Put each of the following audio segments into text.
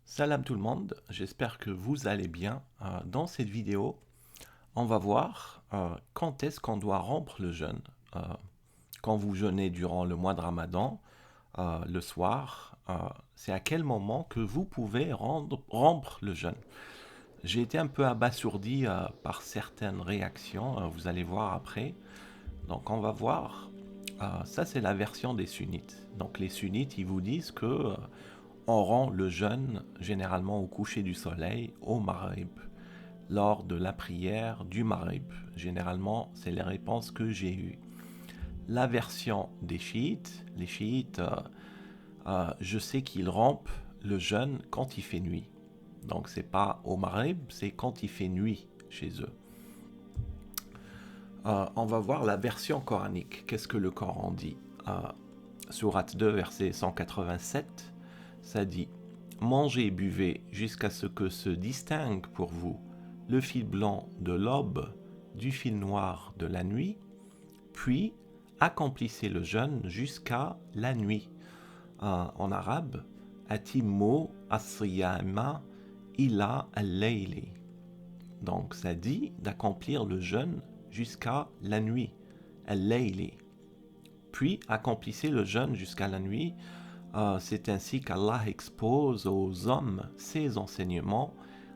Salam tout le monde, j'espère que vous allez bien. Dans cette vidéo, on va voir quand est-ce qu'on doit rompre le jeûne. Euh, quand vous jeûnez durant le mois de Ramadan, le soir, c'est à quel moment que vous pouvez rompre le jeûne. J'ai été un peu abasourdi par certaines réactions, vous allez voir après. Donc on va voir, ça c'est la version des sunnites. Donc les sunnites, ils vous disent que on rend le jeûne généralement au coucher du soleil, au Maghrib, lors de la prière du Maghrib. Généralement, c'est les réponses que j'ai eues. La version des chiites, les chiites, je sais qu'ils rompent le jeûne quand il fait nuit. Donc c'est pas au Maghrib, c'est quand il fait nuit chez eux. On va voir la version coranique. Qu'est-ce que le Coran dit? Sourate 2, verset 187, ça dit: Mangez et buvez jusqu'à ce que se distingue pour vous le fil blanc de l'aube du fil noir de la nuit, puis accomplissez le jeûne jusqu'à la nuit. En arabe, Atimmo as-siyama ila al-layli. Donc ça dit d'accomplir le jeûne jusqu'à la nuit, al-layli. Puis accomplissez le jeûne jusqu'à la nuit. C'est ainsi qu'Allah expose aux hommes ses enseignements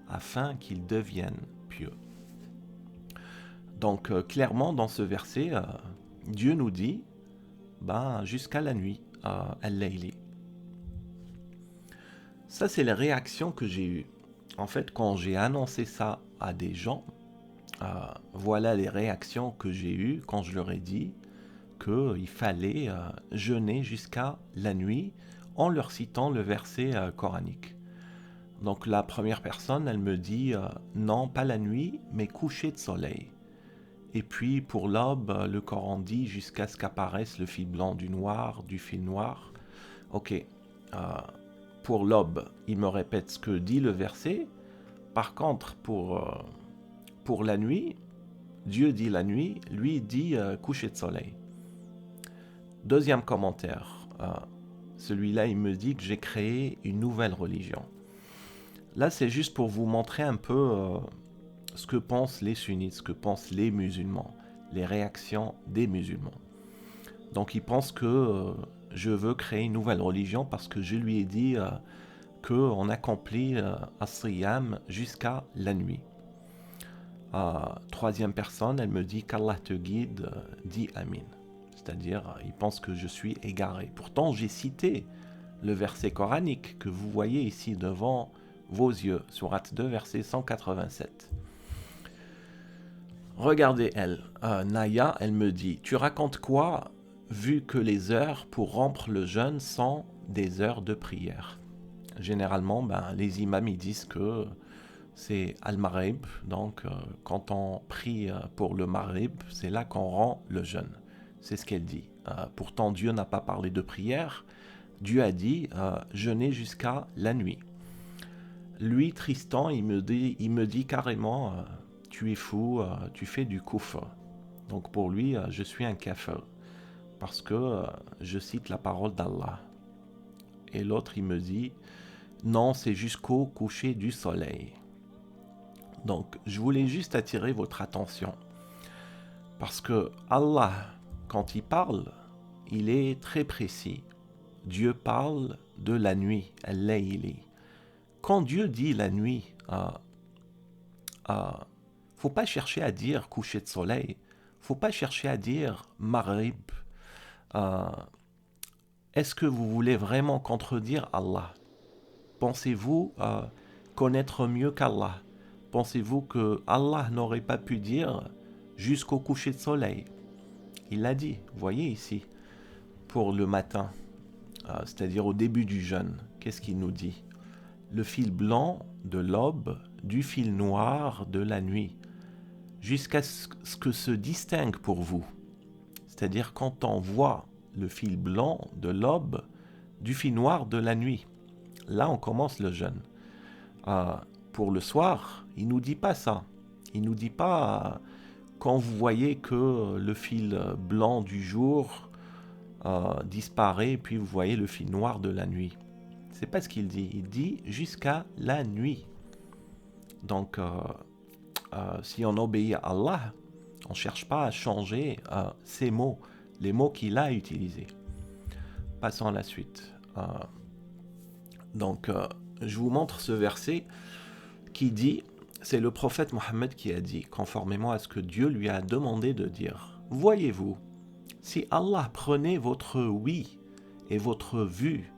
afin qu'ils deviennent pieux. Donc clairement dans ce verset, Dieu nous dit jusqu'à la nuit, al-layli. Ça c'est les réactions que j'ai eues. En fait, quand j'ai annoncé ça à des gens, voilà les réactions que j'ai eues quand je leur ai dit qu'il fallait jeûner jusqu'à la nuit en leur citant le verset coranique. Donc la première personne, elle me dit non, pas la nuit, mais coucher de soleil. Et puis pour l'aube, le Coran dit jusqu'à ce qu'apparaisse le fil blanc du fil noir. Ok, pour l'aube, il me répète ce que dit le verset. Par contre, pour la nuit, Dieu dit la nuit, lui dit coucher de soleil. Deuxième commentaire, celui-là il me dit que j'ai créé une nouvelle religion. Là c'est juste pour vous montrer un peu ce que pensent les sunnites, ce que pensent les musulmans, les réactions des musulmans. Donc ils pensent que je veux créer une nouvelle religion parce que je lui ai dit qu'on accomplit as-siyam jusqu'à la nuit. Troisième personne, elle me dit qu'Allah te guide, dis Amin. C'est-à-dire, ils pensent que je suis égaré. Pourtant, j'ai cité le verset coranique que vous voyez ici devant vos yeux, sourate 2, verset 187. Regardez elle, Naya, elle me dit, tu racontes quoi vu que les heures pour rompre le jeûne sont des heures de prière? Généralement, les imams ils disent que c'est Al-Maghrib, donc quand on prie pour le Maghrib, c'est là qu'on rend le jeûne. C'est ce qu'elle dit. Pourtant, Dieu n'a pas parlé de prière. Dieu a dit jeûner jusqu'à la nuit. Lui, Tristan, il me dit carrément tu es fou, tu fais du kufr. Donc pour lui, je suis un kafir parce que je cite la parole d'Allah. Et l'autre, il me dit non, c'est jusqu'au coucher du soleil. Donc, je voulais juste attirer votre attention. Parce que Allah, quand il parle, il est très précis. Dieu parle de la nuit, al-layli. Quand Dieu dit la nuit, faut pas chercher à dire coucher de soleil. Faut pas chercher à dire maghrib. Euh, Est-ce que vous voulez vraiment contredire Allah? Pensez-vous connaître mieux qu'Allah? Pensez-vous que Allah n'aurait pas pu dire jusqu'au coucher de soleil? Il l'a dit, voyez ici, pour le matin, c'est-à-dire au début du jeûne. Qu'est-ce qu'il nous dit? Le fil blanc de l'aube, du fil noir de la nuit, jusqu'à ce que se distingue pour vous. C'est-à-dire quand on voit le fil blanc de l'aube, du fil noir de la nuit. Là, on commence le jeûne. Pour le soir, il nous dit pas ça. Il nous dit pas quand vous voyez que le fil blanc du jour disparaît, puis vous voyez le fil noir de la nuit. c'est pas ce qu'il dit. Il dit jusqu'à la nuit. Donc, si on obéit à Allah, on ne cherche pas à changer ces mots, les mots qu'il a utilisés. Passons à la suite. Donc, je vous montre ce verset qui dit, c'est le prophète Mohammed qui a dit, conformément à ce que Dieu lui a demandé de dire. Voyez-vous, si Allah prenait votre oui et votre vue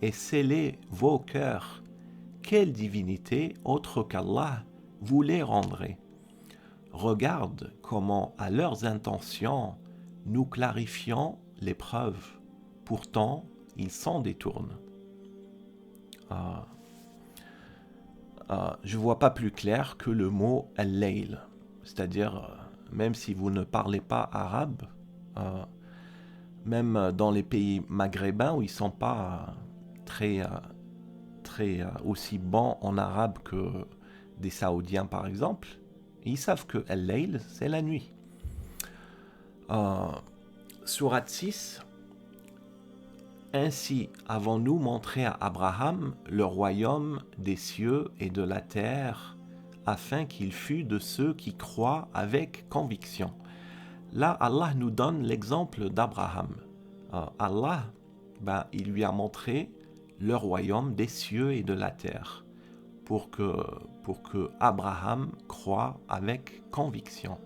et scellait vos cœurs, quelle divinité autre qu'Allah vous les rendrait? Regarde comment, à leurs intentions, nous clarifions les preuves. Pourtant, ils s'en détournent. Je ne vois pas plus clair que le mot al-layl, c'est-à-dire, même si vous ne parlez pas arabe, même dans les pays maghrébins où ils ne sont pas très aussi bons en arabe que des Saoudiens par exemple, ils savent que al-layl, c'est la nuit. Sourate 6, ainsi avons-nous montré à Abraham le royaume des cieux et de la terre, afin qu'il fût de ceux qui croient avec conviction. Là, Allah nous donne l'exemple d'Abraham. Allah, il lui a montré le royaume des cieux et de la terre, pour que Abraham croie avec conviction.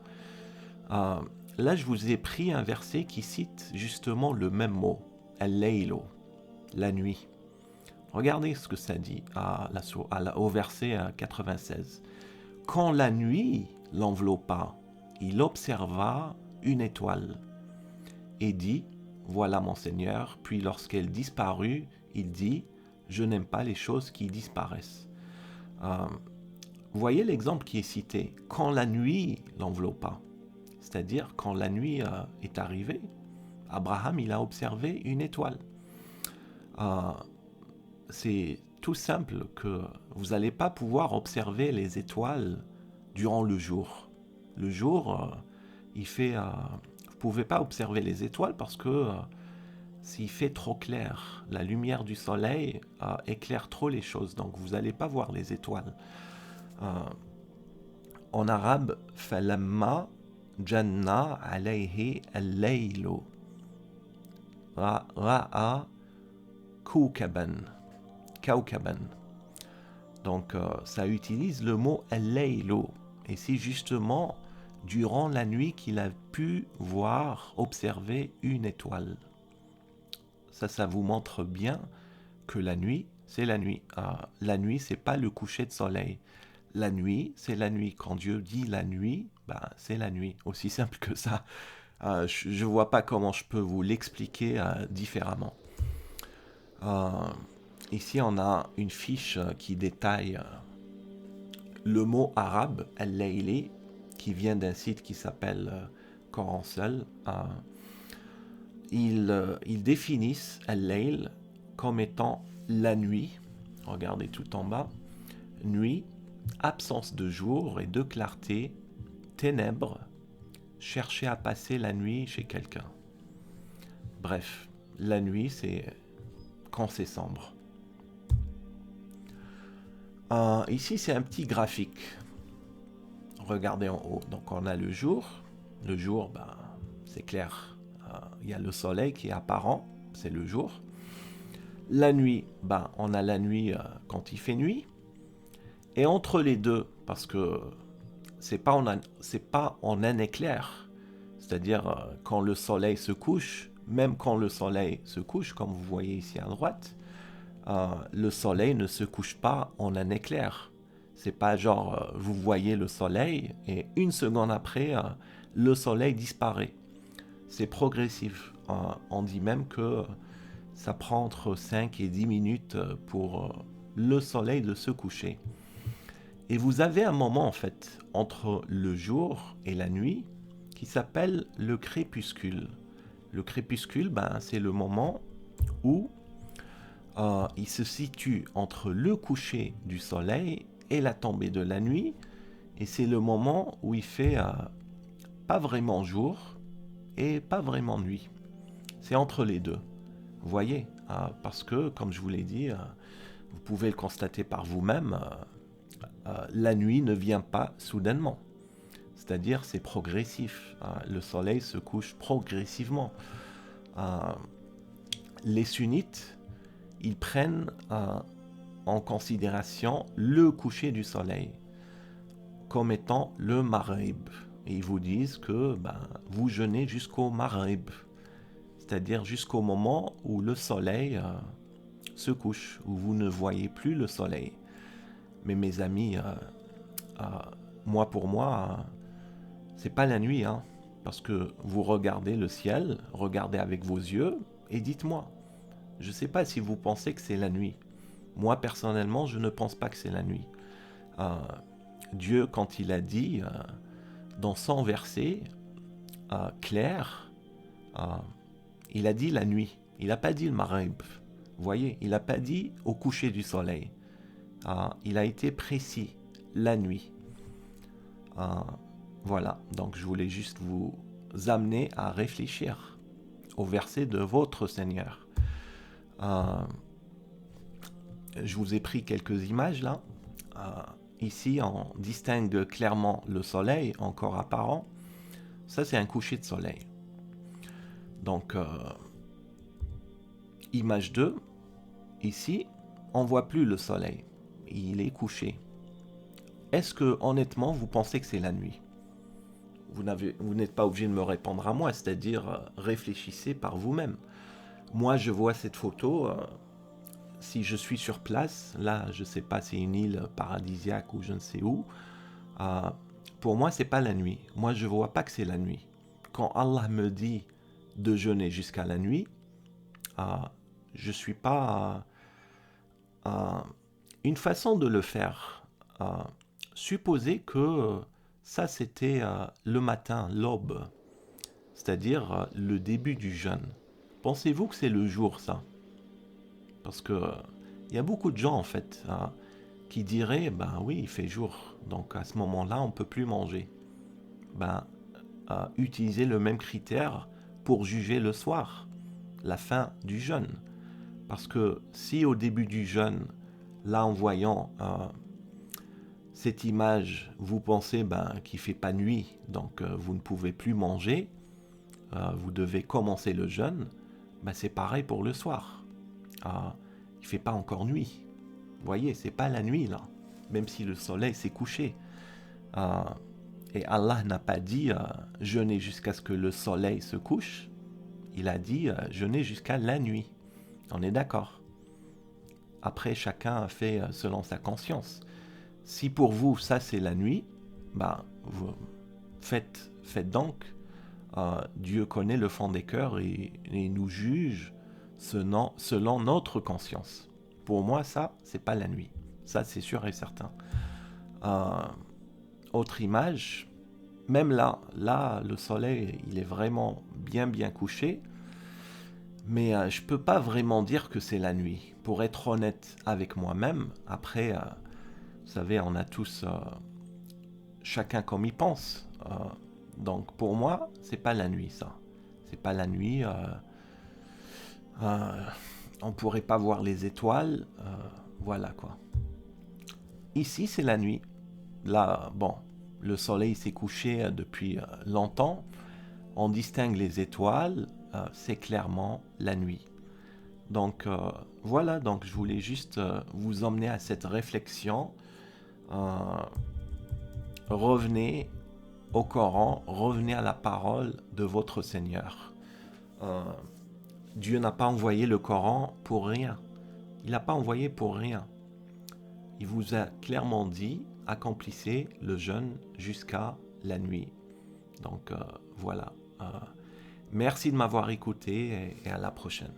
Là, je vous ai pris un verset qui cite justement le même mot, al-laylo, la nuit. Regardez ce que ça dit au verset 96. Quand la nuit l'enveloppa, il observa une étoile et dit, voilà mon Seigneur. Puis lorsqu'elle disparut, il dit, je n'aime pas les choses qui disparaissent. Voyez l'exemple qui est cité, quand la nuit l'enveloppa. C'est-à-dire, quand la nuit est arrivée, Abraham, il a observé une étoile. C'est tout simple que vous n'allez pas pouvoir observer les étoiles durant le jour. Le jour, il fait... vous ne pouvez pas observer les étoiles parce que s'il fait trop clair, la lumière du soleil éclaire trop les choses, donc vous n'allez pas voir les étoiles. En arabe, falamma janna alayhi al-laylu ra'a kawkaban. Donc ça utilise le mot al-laylu, et c'est justement durant la nuit qu'il a pu voir, observer une étoile. Ça vous montre bien que la nuit, c'est la nuit. La nuit, c'est pas le coucher de soleil. La nuit, c'est la nuit. Quand Dieu dit la nuit, c'est la nuit. Aussi simple que ça. Je ne vois pas comment je peux vous l'expliquer différemment. Ici, on a une fiche qui détaille le mot arabe, al-layli, qui vient d'un site qui s'appelle Coran Seul. Ils définissent al-layl comme étant la nuit. Regardez tout en bas. Nuit, absence de jour et de clarté, ténèbres, chercher à passer la nuit chez quelqu'un. Bref, la nuit, c'est quand c'est sombre. Ici, c'est un petit graphique. Regardez en haut. Donc, on a le jour. Le jour, c'est clair. Il y a le soleil qui est apparent. C'est le jour. La nuit, on a la nuit quand il fait nuit. Et entre les deux, parce que c'est pas en un éclair. C'est-à-dire, quand le soleil se couche, même quand le soleil se couche, comme vous voyez ici à droite, le soleil ne se couche pas en un éclair. C'est pas genre, vous voyez le soleil et une seconde après, le soleil disparaît. C'est progressif. On dit même que ça prend entre 5 et 10 minutes pour le soleil de se coucher. Et vous avez un moment, en fait, entre le jour et la nuit qui s'appelle le crépuscule. Le crépuscule, c'est le moment où il se situe entre le coucher du soleil et la tombée de la nuit, et c'est le moment où il fait pas vraiment jour et pas vraiment nuit. C'est entre les deux. Vous voyez, parce que, comme je vous l'ai dit, vous pouvez le constater par vous-même, la nuit ne vient pas soudainement. C'est-à-dire, c'est progressif. Le soleil se couche progressivement. Les sunnites, ils prennent en considération le coucher du soleil comme étant le maghrib. Et ils vous disent que vous jeûnez jusqu'au maghrib, c'est-à-dire jusqu'au moment où le soleil se couche, où vous ne voyez plus le soleil. Mais mes amis, moi pour moi, c'est pas la nuit, hein, parce que vous regardez le ciel, regardez avec vos yeux et dites-moi. Je ne sais pas si vous pensez que c'est la nuit. Moi personnellement, je ne pense pas que c'est la nuit. Dieu, quand il a dit dans 100 versets clairs, il a dit la nuit. Il n'a pas dit le maghrib. Vous voyez, il n'a pas dit au coucher du soleil. Il a été précis, la nuit. Voilà, donc je voulais juste vous amener à réfléchir au verset de votre Seigneur. Je vous ai pris quelques images là. Ici, on distingue clairement le soleil, encore apparent. Ça, c'est un coucher de soleil. Donc, image 2. Ici, on ne voit plus le soleil. Il est couché. Est-ce que, honnêtement, vous pensez que c'est la nuit ? Vous n'êtes pas obligé de me répondre à moi, c'est-à-dire réfléchissez par vous-même. Moi, je vois cette photo, si je suis sur place, là, je ne sais pas, c'est une île paradisiaque ou je ne sais où, pour moi, c'est pas la nuit. Moi, je ne vois pas que c'est la nuit. Quand Allah me dit de jeûner jusqu'à la nuit, je ne suis pas... une façon de le faire, supposez que ça, c'était le matin, l'aube, c'est-à-dire le début du jeûne. Pensez-vous que c'est le jour, ça ? Parce que y a beaucoup de gens, en fait, qui diraient, oui, il fait jour, donc à ce moment-là, on ne peut plus manger. Utilisez le même critère pour juger le soir, la fin du jeûne. Parce que si au début du jeûne, là, en voyant cette image, vous pensez qu'il ne fait pas nuit, donc vous ne pouvez plus manger, vous devez commencer le jeûne, c'est pareil pour le soir. Il ne fait pas encore nuit. Vous voyez, c'est pas la nuit là, même si le soleil s'est couché. Et Allah n'a pas dit jeûner jusqu'à ce que le soleil se couche. Il a dit jeûner jusqu'à la nuit. On est d'accord. Après, chacun fait selon sa conscience. Si pour vous, ça c'est la nuit, vous faites donc. Dieu connaît le fond des cœurs et nous juge selon notre conscience. Pour moi, ça, c'est pas la nuit. Ça, c'est sûr et certain. Autre image, même là, le soleil, il est vraiment bien couché, mais je peux pas vraiment dire que c'est la nuit. Pour être honnête avec moi-même, après, vous savez, on a tous chacun comme il pense. Donc pour moi, c'est pas la nuit, ça. C'est pas la nuit. On pourrait pas voir les étoiles. Voilà quoi. Ici, c'est la nuit. Là, le soleil s'est couché depuis longtemps. On distingue les étoiles. C'est clairement la nuit. Donc voilà, donc je voulais juste vous emmener à cette réflexion. Revenez au Coran, revenez à la parole de votre Seigneur. Dieu n'a pas envoyé le Coran pour rien. Il n'a pas envoyé pour rien. Il vous a clairement dit, accomplissez le jeûne jusqu'à la nuit. Donc voilà. Merci de m'avoir écouté et à la prochaine.